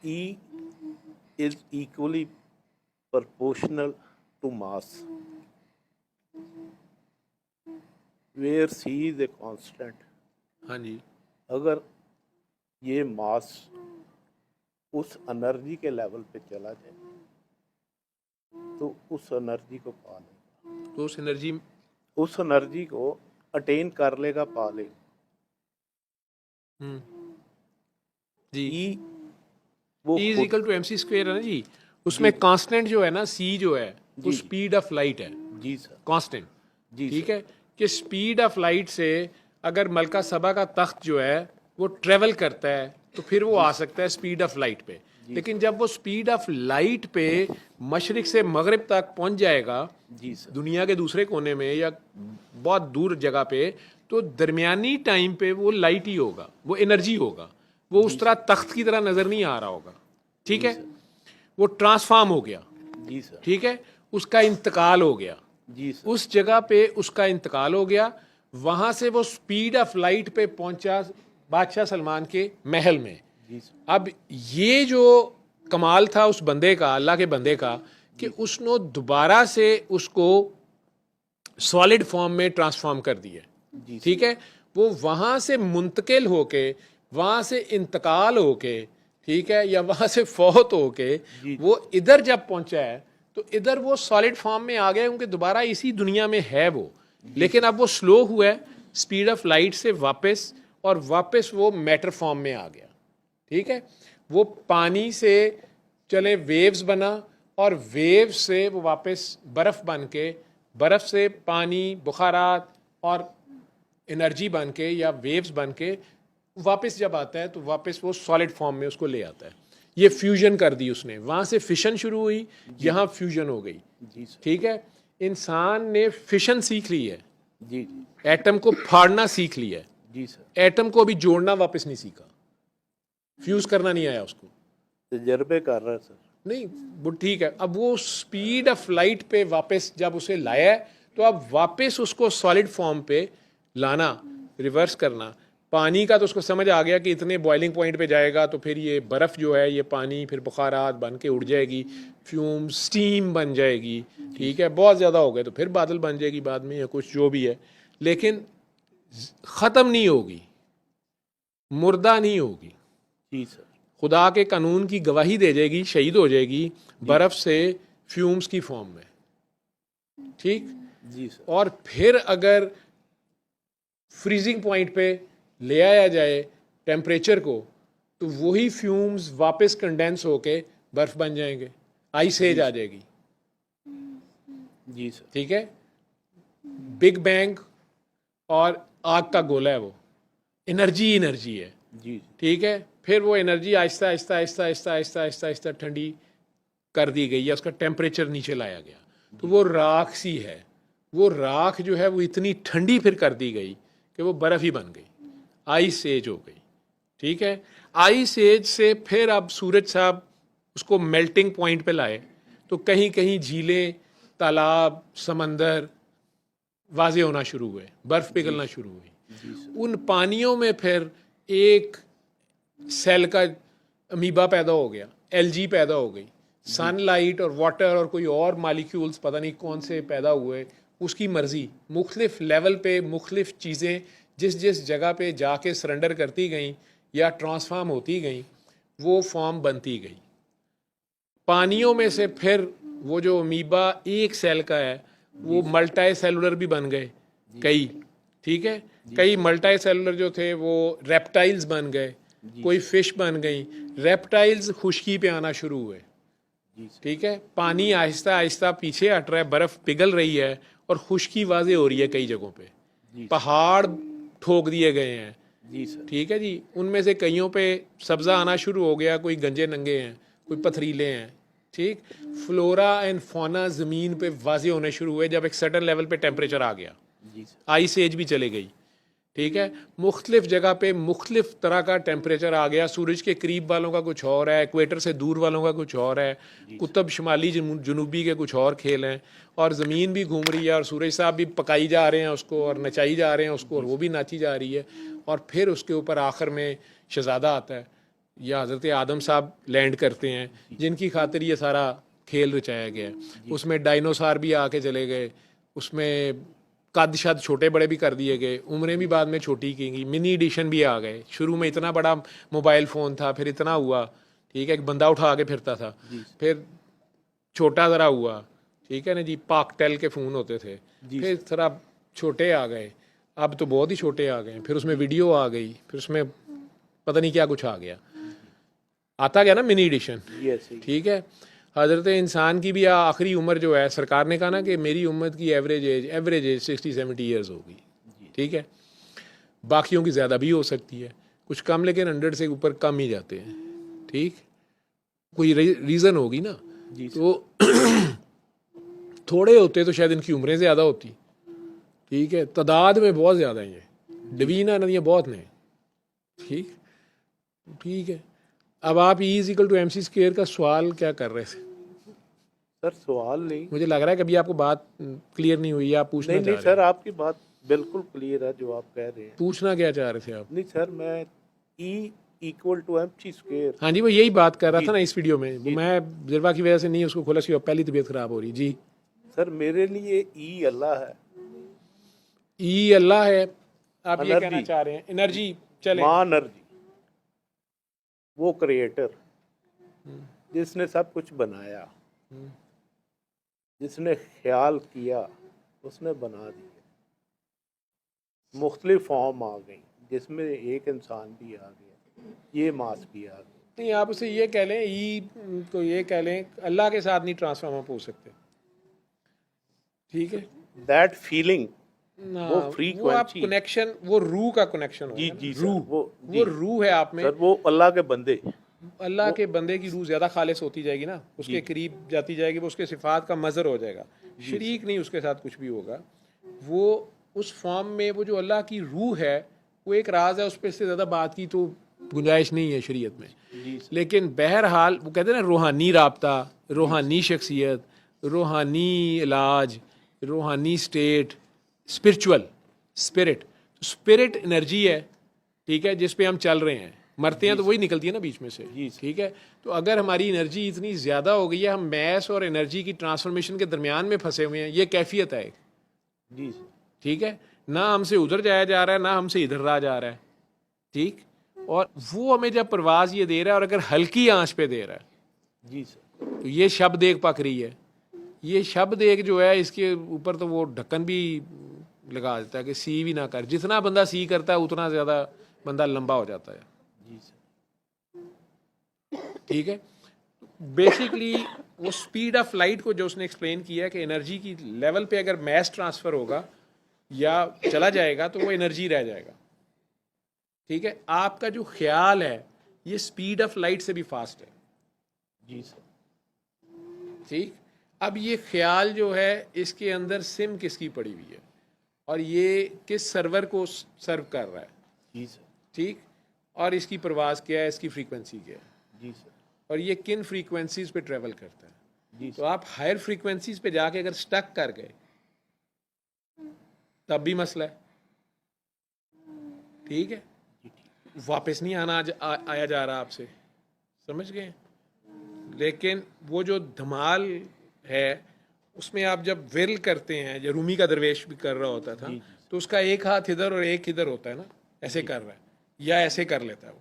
E is equally proportional to mass, where C is a constant. हाँ जी, अगर ये मास उस एनर्जी के लेवल पे चला जाए तो उस एनर्जी को पा लेगा, तो उस एनर्जी को अटेन कर लेगा, पा लेगा। जी, ई वो E इज खुद। Equal to M C square है ना जी। जी उसमें कांस्टेंट जो है ना, C जो है वो जी स्पीड ऑफ लाइट है, जी सर। कांस्टेंट। जी ठीक सर। है, कि स्पीड ऑफ लाइट से अगर मलका सबा का तख्त जो है वो ट्रेवल करता है तो फिर वो आ सकता है स्पीड ऑफ लाइट पे। जी लेकिन जब वो स्पीड ऑफ लाइट पे मशरिक से मगरिब तक पहुंच जाएगा, जी सर। दुनिया के दूसरे कोने में या बहुत दूर जगह पे, तो दरमियानी टाइम पे वो लाइट ही होगा, वो एनर्जी होगा, वो उस तरह तख्त की तरह नजर नहीं आ रहा होगा। ठीक है, वो ट्रांसफॉर्म हो गया। जी सर। ठीक है, उसका इंतकाल हो गया, जी सर। उस जगह पे उसका इंतकाल हो गया, वहां से वो स्पीड ऑफ लाइट पे पहुंचा बादशाह सलमान के महल में। जी सर। अब ये जो कमाल था उस बंदे का, अल्लाह के बंदे का, कि उसने दोबारा से उसको सॉलिड फॉर्म में ट्रांसफॉर्म कर दिया। जी सर। ठीक है, वो वहां से मुंतकिल होके, वहां से इंतकाल होके, ठीक है, या वहां से फौत होके जी। वो इधर जब पहुंचा है तो इधर वो सॉलिड फॉर्म में आ गया, क्योंकि दोबारा इसी दुनिया में है वो। लेकिन अब वो स्लो हुआ है स्पीड ऑफ लाइट से वापस, और वापस वो मैटर फॉर्म में आ गया। ठीक है, वो पानी से चले वेव्स बना, और वेव से वो वापस बर्फ बन के, बर्फ से पानी, बुखारात और एनर्जी बन के या वेव्स बन के वापस जब आता है तो वापस वो सॉलिड फॉर्म में उसको ले आता है। ये फ्यूजन कर दी उसने, वहां से फिशन शुरू हुई, यहाँ फ्यूजन हो गई। जी सर। ठीक है, इंसान ने फिशन सीख ली है, जी जी एटम को फाड़ना सीख लिया है, जी सर। एटम को अभी जोड़ना वापस नहीं सीखा, फ्यूज करना नहीं आया उसको। तजर्बे कर रहा है सर। नहीं, वो ठीक है, अब वो स्पीड ऑफ लाइट पे वापस जब उसे लाया है तो अब वापस उसको सॉलिड फॉर्म पे लाना, रिवर्स करना। पानी का तो उसको समझ आ गया कि इतने बॉइलिंग पॉइंट पे जाएगा तो फिर ये बर्फ़ जो है ये पानी फिर बुखारात बन के उड़ जाएगी, फ्यूम स्टीम बन जाएगी। ठीक है, बहुत ज़्यादा हो गए तो फिर बादल बन जाएगी बाद में, या कुछ जो भी है, लेकिन ख़त्म नहीं होगी, मुर्दा नहीं होगी। जी सर। खुदा के कानून की गवाही दे जाएगी, शहीद हो जाएगी बर्फ से फ्यूम्स की फॉर्म में। ठीक, जी सर। और फिर अगर फ्रीजिंग पॉइंट पे ले आया जाए टेम्परेचर को, तो वही फ्यूम्स वापस कंडेंस होके बर्फ बन जाएंगे, आइस एज आ जाएगी। जी सर। ठीक है, बिग बैंग और आग का गोला है, वो एनर्जी एनर्जी है। जी ठीक है, फिर वो एनर्जी आहिस्ता आहिस्ता आहिस्ता आहिस्ता आहिस्ता आहिस्ता आहिस्ता ठंडी कर दी गई, या उसका टेम्परेचर नीचे लाया गया, तो वो राख सी है। वो राख जो है वो इतनी ठंडी फिर कर दी गई कि वो बर्फ़ ही बन गई, आइस एज हो गई। ठीक है, आइस एज से फिर अब सूरज साहब उसको मेल्टिंग पॉइंट पे लाए, तो कहीं कहीं झीलें, तालाब, समंदर वाजे होना शुरू हुए, बर्फ़ पिघलना शुरू हुई। उन पानियों में फिर एक सेल का अमीबा पैदा हो गया, एलजी पैदा हो गई, सनलाइट और वाटर और कोई और मालिक्यूल्स पता नहीं कौन से पैदा हुए, उसकी मर्जी। मुख्तलिफ लेवल पे मुख्तलिफ चीज़ें जिस जिस जगह पे जाके सरेंडर करती गई या ट्रांसफॉर्म होती गई, वो फॉर्म बनती गई। पानियों में से फिर वो जो अमीबा एक सेल का है वो मल्टी सेलुलर भी बन गए कई। ठीक है, कई मल्टी सेलुलर जो थे वो रेप्टाइल्स बन गए, कोई फिश बन गई। रेप्टाइल्स खुश्की पे आना शुरू हुए। ठीक है, पानी आहिस्ता आहिस्ता पीछे हट रहा है, बर्फ पिघल रही है और खुश्की वाजे हो रही है कई जगहों पे, पहाड़ ठोक दिए गए हैं। जी सर। ठीक है जी, उनमें से कईयों पे सब्जा आना शुरू हो गया, कोई गंजे नंगे हैं, कोई पथरीले हैं। ठीक, फ्लोरा एंड फौना ज़मीन पे वाजे होने शुरू हुए जब एक सर्टन लेवल पे टेम्परेचर आ गया, जी सर। आइस एज भी चले गई। ठीक है, मुख्तलिफ जगह पे मुख्तलिफ तरह का टेम्परेचर आ गया। सूरज के करीब वालों का कुछ और है, इक्वेटर से दूर वालों का कुछ और है, कुतुब शुमाली जनूबी के कुछ और खेल हैं, और ज़मीन भी घूम रही है, और सूरज साहब भी पकाई जा रहे हैं उसको और नचाई जा रहे हैं उसको, और वो भी नाची जा रही है। और फिर उसके ऊपर आखिर में शहज़ादा आता है, या हज़रत आदम साहब लैंड करते हैं, जिनकी खातिर ये सारा खेल रचाया गया है। उसमें डायनासोर भी आके चले गए, उसमें कद शद छोटे बड़े भी कर दिए गए, उम्रें भी बाद में छोटी की गई, मिनी एडिशन भी आ गए। शुरू में इतना बड़ा मोबाइल फ़ोन था, फिर इतना हुआ, ठीक है, एक बंदा उठा के फिरता था, फिर छोटा ज़रा हुआ, ठीक है ना जी, पाकटेल के फ़ोन होते थे, फिर थोड़ा छोटे आ गए, अब तो बहुत ही छोटे आ गए, फिर उसमें वीडियो आ गई, फिर उसमें पता नहीं क्या कुछ आ गया, आता गया ना मिनी एडिशन, ठीक है। हज़रत इंसान की भी आखिरी उम्र जो है, सरकार ने कहा ना कि मेरी उम्मत की एवरेज एज 60-70 ईयर्स होगी, ठीक है, बाकियों की ज़्यादा भी हो सकती है, कुछ कम, लेकिन 100 से ऊपर कम ही जाते हैं, ठीक, कोई रीज़न होगी ना, तो थोड़े होते तो शायद इनकी उम्रें ज़्यादा होती, ठीक है, तादाद में बहुत ज़्यादा हैं, ये डिवीजन नदियाँ बहुत ने, ठीक, ठीक है। अब आप E=MC² का सवाल क्या कर रहे थे? सर सवाल नहीं, मुझे लग रहा है कभी आपको बात क्लियर नहीं हुई, आप पूछना नहीं चाह नहीं रहे सर, आपकी बात बिल्कुल क्लियर है जो आप कह रहे हैं। पूछना क्या चाह रहे थे आप? नहीं सर, मैं E=MC²। हाँ जी, वो यही बात कर रहा था ना इस वीडियो में, वो मैं जज्बा की वजह से नहीं उसको खोला, उसकी पहली तबीयत खराब हो रही जी। सर मेरे लिए ई अल्लाह है, ई अल्लाह है, आप ये कहना एनर्जी, चाह रहे हैं, एनर्जी, चले, माँ एनर्जी, वो क्रिएटर जिसने सब कुछ बनाया, जिसने ख्याल किया, उसने बना दिया। मुख्तलिफ फॉर्म आ गई, जिसमें एक इंसान भी आ गया, ये मास भी आ गया। नहीं, आप उसे ये कह लें, ई को ये कह लें, अल्लाह के साथ नहीं ट्रांसफॉर्म आप हो सकते, ठीक है, दैट फीलिंग, ना वो वो आप फ्रीक्वेंसी, कनेक्शन, वो रूह का कनेक्शन जी होगा, जी सर, रूह, वो रूह है आप में, सर वो अल्लाह के बंदे, अल्लाह के बंदे की रूह ज़्यादा खालिस होती जाएगी ना, उसके करीब जाती जाएगी, वो उसके सिफात का मज़र हो जाएगा, शरीक नहीं उसके साथ कुछ भी होगा, वो उस फॉर्म में, वो जो अल्लाह की रूह है, वो एक राज है, उस पर से ज़्यादा बात की तो गुंजाइश नहीं है शरीयत में। लेकिन बहरहाल वो कहते हैं ना, रूहानी राब्ता, रूहानी शख्सियत, रूहानी इलाज, रूहानी state, spiritual, spirit, spirit energy है, ठीक है, जिस पे हम चल रहे हैं, मरते हैं तो वही निकलती है ना बीच में से, ठीक है। तो अगर हमारी एनर्जी इतनी ज़्यादा हो गई है, हम मैस और एनर्जी की ट्रांसफॉर्मेशन के दरमियान में फंसे हुए हैं, ये कैफियत है, जी ठीक है, ना हमसे उधर जाया जा रहा है, ना हमसे इधर रहा जा रहा है, ठीक, और वो हमें जब परवाज़ ये दे रहा है, और अगर हल्की आंच पे दे रहा है, जी सर, तो ये शब्द एक पक रही है, ये शब्द एक जो है, इसके ऊपर तो वो ढक्कन भी लगा देता है कि सी भी ना कर, जितना बंदा सी करता है उतना ज़्यादा बंदा लंबा हो जाता है, जी सर, ठीक है। बेसिकली वो स्पीड ऑफ लाइट को जो उसने एक्सप्लेन किया है कि एनर्जी की लेवल पे अगर मैस ट्रांसफ़र होगा या चला जाएगा तो वो एनर्जी रह जाएगा, ठीक है। आपका जो ख्याल है ये स्पीड ऑफ लाइट से भी फास्ट है, जी सर, ठीक। अब ये ख्याल जो है, इसके अंदर सिम किसकी पड़ी हुई है, और ये किस सर्वर को सर्व कर रहा है, जी सर, ठीक, और इसकी परवाज़ क्या है, इसकी फ्रीक्वेंसी क्या है, जी सर, और ये किन फ्रीक्वेंसीज पे ट्रेवल करता है। जी तो आप हायर फ्रीक्वेंसीज पे जाके अगर स्टक कर गए तब भी मसला है, ठीक है, वापस नहीं आया जा रहा आपसे, समझ गए। लेकिन वो जो धमाल है, उसमें आप जब विल करते हैं, जो रूमी का दरवेश भी कर रहा होता था, तो उसका एक हाथ इधर और एक इधर होता है ना, ऐसे कर रहा है या ऐसे कर लेता है,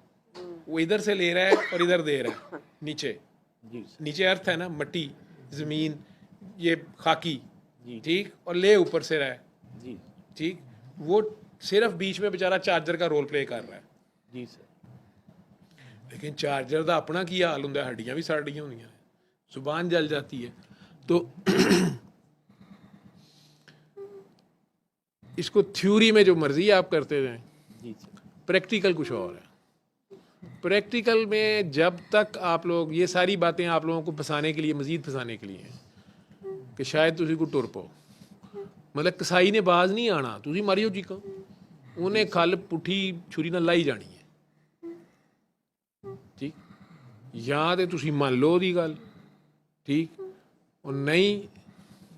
वो इधर से ले रहा है और इधर दे रहा है, नीचे, नीचे अर्थ है ना, मट्टी, जमीन, ये खाकी, ठीक, और ले ऊपर से रहा है, ठीक, वो सिर्फ बीच में बेचारा चार्जर का रोल प्ले कर रहा है, जी सर, लेकिन चार्जर का अपना की हाल होंगे, हड्डियां भी साड़ियां होंगी, जुबान जल जाती है। तो इसको थ्योरी में जो मर्जी आप करते रहें, जी सर, प्रैक्टिकल कुछ और है। प्रैक्टिकल में जब तक आप लोग, ये सारी बातें आप लोगों को फंसाने के लिए, मजीद फंसाने के लिए हैं कि शायद तुसी को टुर पाओ, मतलब कसाई ने बाज नहीं आना, तुसी मारियो जी को, उन्हें खल पुठी छुरी ਨਾਲ लाई जानी है, ठीक, या तो तुसी मान लो ਉਹਦੀ ਗੱਲ, ठीक, और नहीं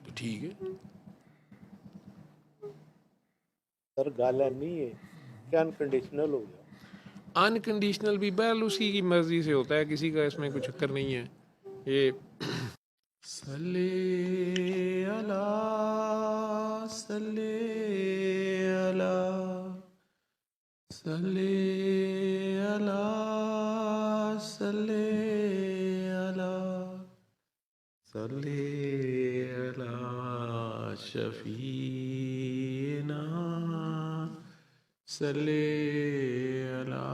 तो ठीक है। सर गल नहीं है कि अनकंडीशनल हो गया, अनकंडीशनल भी बैल उसकी की मर्जी से होता है, किसी का इसमें कुछ चक्कर नहीं है। ये सल्ले अला सल्ले अला सल्ले अला सल्ले अला सल्ले अला शफीना सल्ले अला